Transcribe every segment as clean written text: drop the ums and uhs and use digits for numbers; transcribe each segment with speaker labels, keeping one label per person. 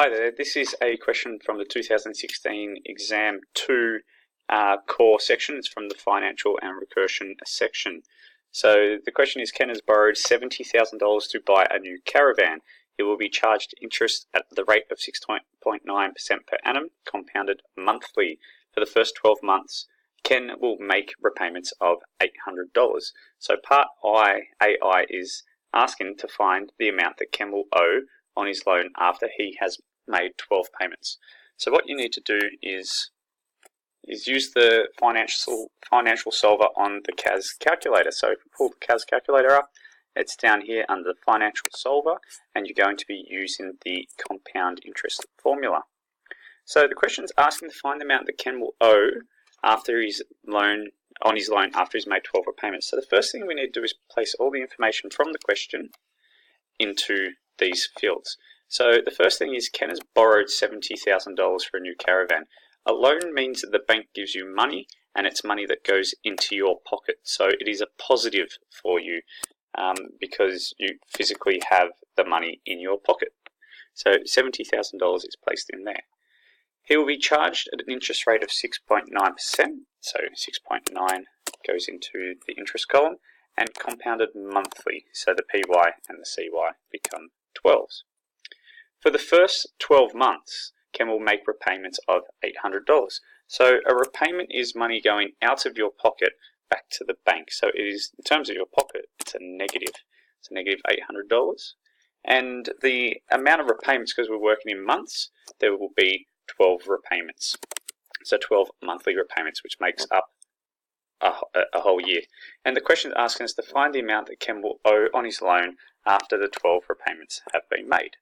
Speaker 1: Hi there, this is a question from the 2016 Exam 2 core section. It's from the financial and recursion section. So the question is, Ken has borrowed $70,000 to buy a new caravan. He will be charged interest at the rate of 6.9% per annum, compounded monthly for the first 12 months. Ken will make repayments of $800. So part AI is asking to find the amount that Ken will owe on his loan after he has made 12 payments. So what you need to do is use the financial solver on the CAS calculator. So if we pull the CAS calculator up, it's down here under the financial solver, and you're going to be using the compound interest formula. So the question is asking to find the amount that Ken will owe after his loan after he's made 12 repayments. So the first thing we need to do is place all the information from the question into these fields. So the first thing is Ken has borrowed $70,000 for a new caravan. A loan means that the bank gives you money, and it's money that goes into your pocket. So it is a positive for you because you physically have the money in your pocket. So $70,000 is placed in there. He will be charged at an interest rate of 6.9%. So 6.9 goes into the interest column, and compounded monthly. So the PY and the CY become 12s. For the first 12 months, Ken will make repayments of $800. So a repayment is money going out of your pocket back to the bank. So it is, in terms of your pocket, it's a negative. It's a negative $800. And the amount of repayments, because we're working in months, there will be 12 repayments. So 12 monthly repayments, which makes up a whole year. And the question is asking us to find the amount that Ken will owe on his loan after the 12 repayments have been made.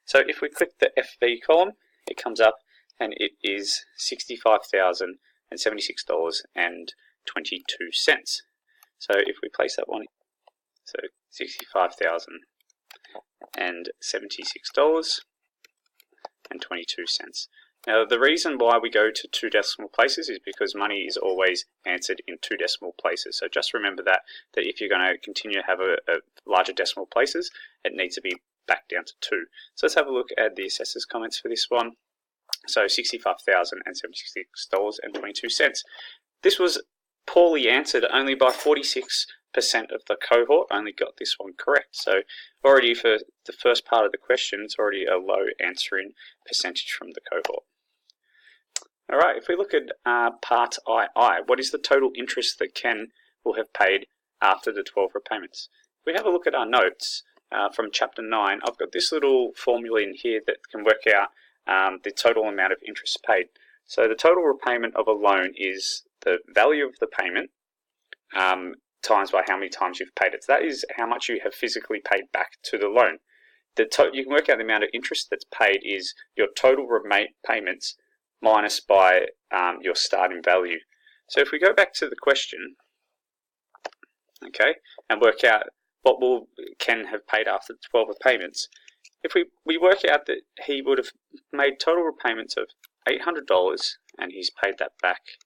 Speaker 1: So if we click the FV column, it comes up and it is $65,076.22. So if we place that one, so $65,076.22. Now, the reason why we go to 2 decimal places is because money is always answered in 2 decimal places. So just remember that if you're going to continue to have a larger decimal places, it needs to be back down to 2. So let's have a look at the assessor's comments for this one. So $65,076.22. This was poorly answered. Only by 46% of the cohort only got this one correct. So already for the first part of the question, it's already a low answering percentage from the cohort. All right, if we look at part II, what is the total interest that Ken will have paid after the 12 repayments? If we have a look at our notes from chapter 9, I've got this little formula in here that can work out the total amount of interest paid. So the total repayment of a loan is the value of the payment times by how many times you've paid it. So that is how much you have physically paid back to the loan. You can work out the amount of interest that's paid is your total payments minus by your starting value. So if we go back to the question, okay, and work out what will Ken have paid after the 12 repayments, if we work out that he would have made total repayments of $800 and he's paid that back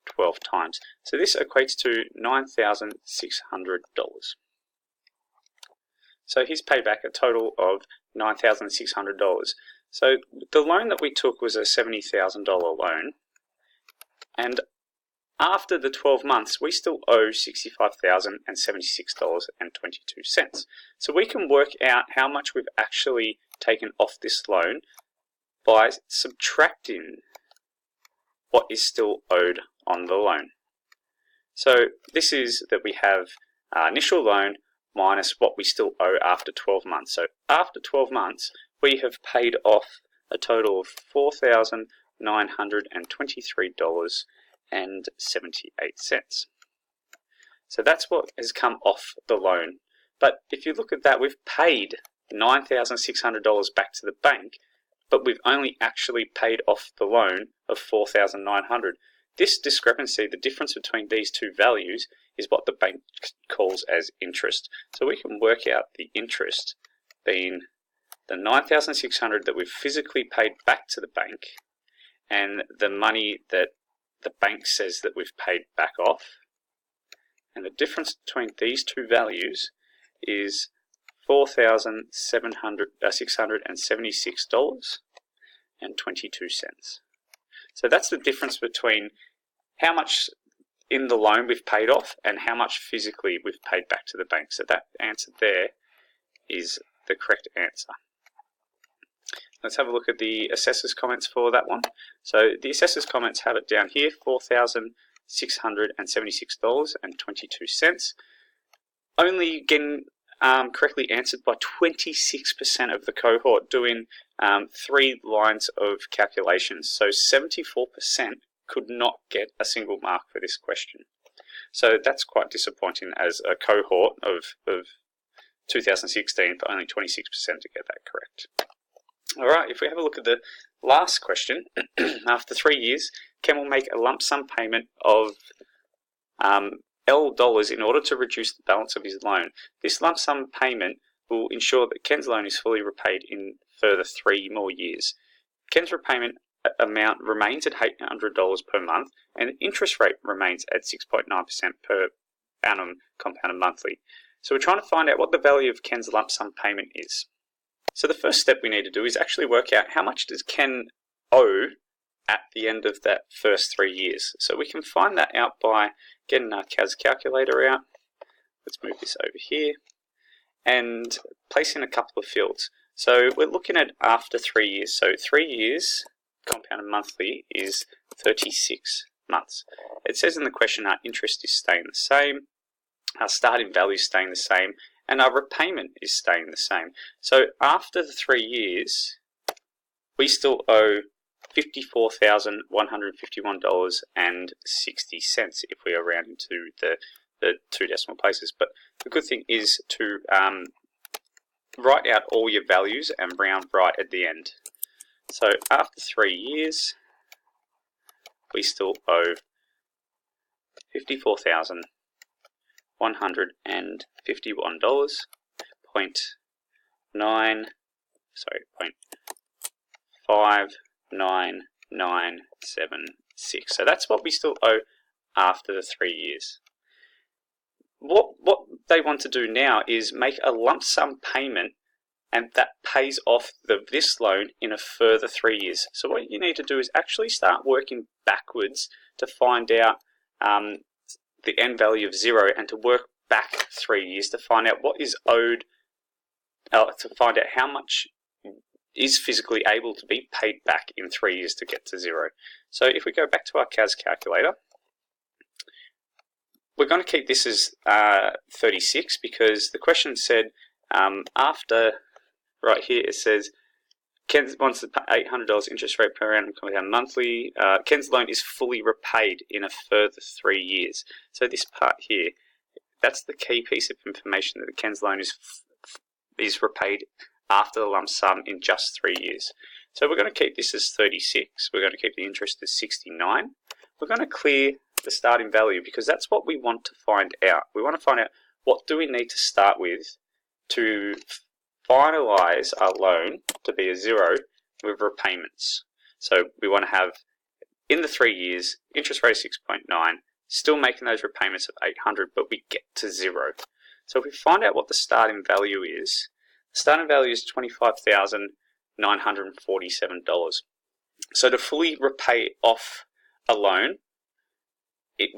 Speaker 1: 12 times. So this equates to $9,600. So he's paid back a total of $9,600. So the loan that we took was a $70,000 loan, and after the 12 months, we still owe $65,076.22. So we can work out how much we've actually taken off this loan by subtracting what is still owed on the loan. So this is that we have our initial loan minus what we still owe after 12 months. So after 12 months, we have paid off a total of $4,923.78. So that's what has come off the loan. But if you look at that, we've paid $9,600 back to the bank, but we've only actually paid off the loan of $4,900. This discrepancy, the difference between these two values, is what the bank calls as interest. So we can work out the interest being the $9,600 that we've physically paid back to the bank and the money that the bank says that we've paid back off. And the difference between these two values is $4,676 So that's the difference between how much in the loan we've paid off and how much physically we've paid back to the bank. So that answer there is the correct answer. Let's have a look at the assessor's comments for that one. So the assessor's comments have it down here, $4,676.22. Only getting correctly answered by 26% of the cohort, doing 3 lines of calculations. So 74% could not get a single mark for this question. So that's quite disappointing as a cohort of 2016 for only 26% to get that correct. All right, if we have a look at the last question, after 3 years, Ken will make a lump sum payment of $L in order to reduce the balance of his loan. This lump sum payment will ensure that Ken's loan is fully repaid in further 3 more years. Ken's repayment amount remains at $800 per month, and the interest rate remains at 6.9% per annum compounded monthly. So we're trying to find out what the value of Ken's lump sum payment is. So the first step we need to do is actually work out how much does Ken owe at the end of that first 3 years. So we can find that out by getting our CAS calculator out. Let's move this over here and place in a couple of fields. So we're looking at after 3 years. So 3 years compounded monthly is 36 months. It says in the question our interest is staying the same, our starting value is staying the same, and our repayment is staying the same. So after the 3 years, we still owe $54,151.60 if we are rounding to the 2 decimal places. But the good thing is to write out all your values and round right at the end. So after 3 years, we still owe $54,151.59976. So that's what we still owe after the 3 years. What they want to do now is make a lump sum payment, and that pays off this loan in a further 3 years. So what you need to do is actually start working backwards to find out the end value of 0, and to work back 3 years to find out what is owed, to find out how much is physically able to be paid back in 3 years to get to 0. So if we go back to our CAS calculator, we're going to keep this as 36 because the question said after, right here it says Ken wants to pay $800 interest rate per annum compound monthly. Ken's loan is fully repaid in a further 3 years. So this part here, that's the key piece of information, that Ken's loan is repaid after the lump sum in just 3 years. So we're going to keep this as 36. We're going to keep the interest as 69. We're going to clear the starting value because that's what we want to find out. We want to find out what do we need to start with to finalize our loan to be a 0 with repayments. So we want to have, in the 3 years, interest rate of 6.9, still making those repayments of 800, but we get to 0. So if we find out what the starting value is, the starting value is $25,947. So to fully repay off a loan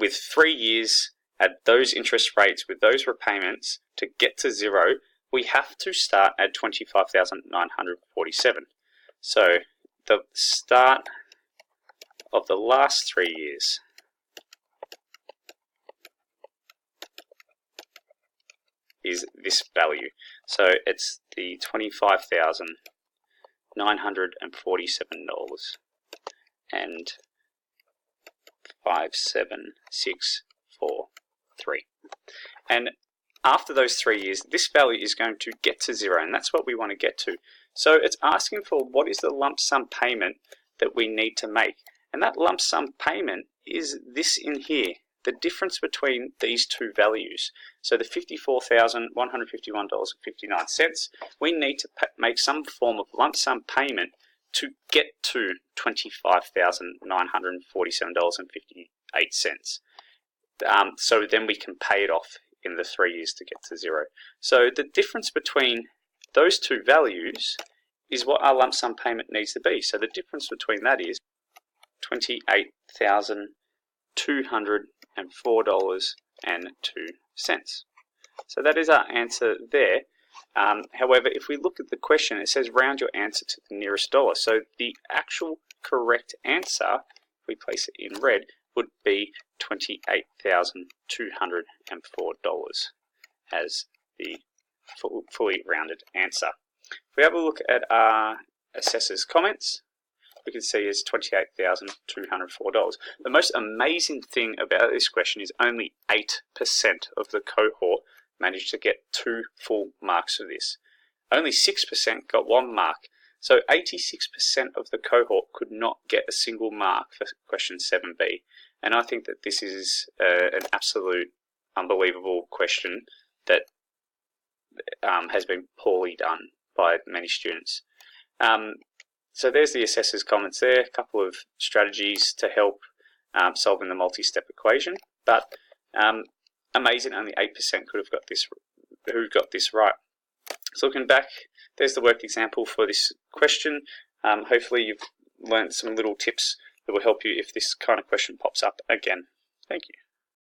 Speaker 1: with 3 years at those interest rates with those repayments to get to 0, we have to start at $25,947. So the start of the last 3 years is this value. So it's the $25,947 and 57643. And after those 3 years, this value is going to get to 0, and that's what we want to get to. So it's asking for what is the lump sum payment that we need to make. And that lump sum payment is this in here, the difference between these two values. So the $54,151.59, we need to make some form of lump sum payment to get to $25,947.58. So then we can pay it off in the 3 years to get to 0. So the difference between those two values is what our lump sum payment needs to be. So the difference between that is $28,204.02. So that is our answer there. However, if we look at the question, it says round your answer to the nearest dollar. So the actual correct answer, if we place it in red, would be $28,204 as the fully rounded answer. If we have a look at our assessor's comments, we can see is $28,204. The most amazing thing about this question is only 8% of the cohort managed to get 2 full marks for this. Only 6% got 1 mark. So 86% of the cohort could not get a single mark for question 7b. And I think that this is an absolute unbelievable question that has been poorly done by many students. So there's the assessor's comments there, a couple of strategies to help solving the multi-step equation, but amazing, only 8% could have got this right. So looking back, there's the worked example for this question. Hopefully you've learned some little tips that will help you if this kind of question pops up again. Thank you.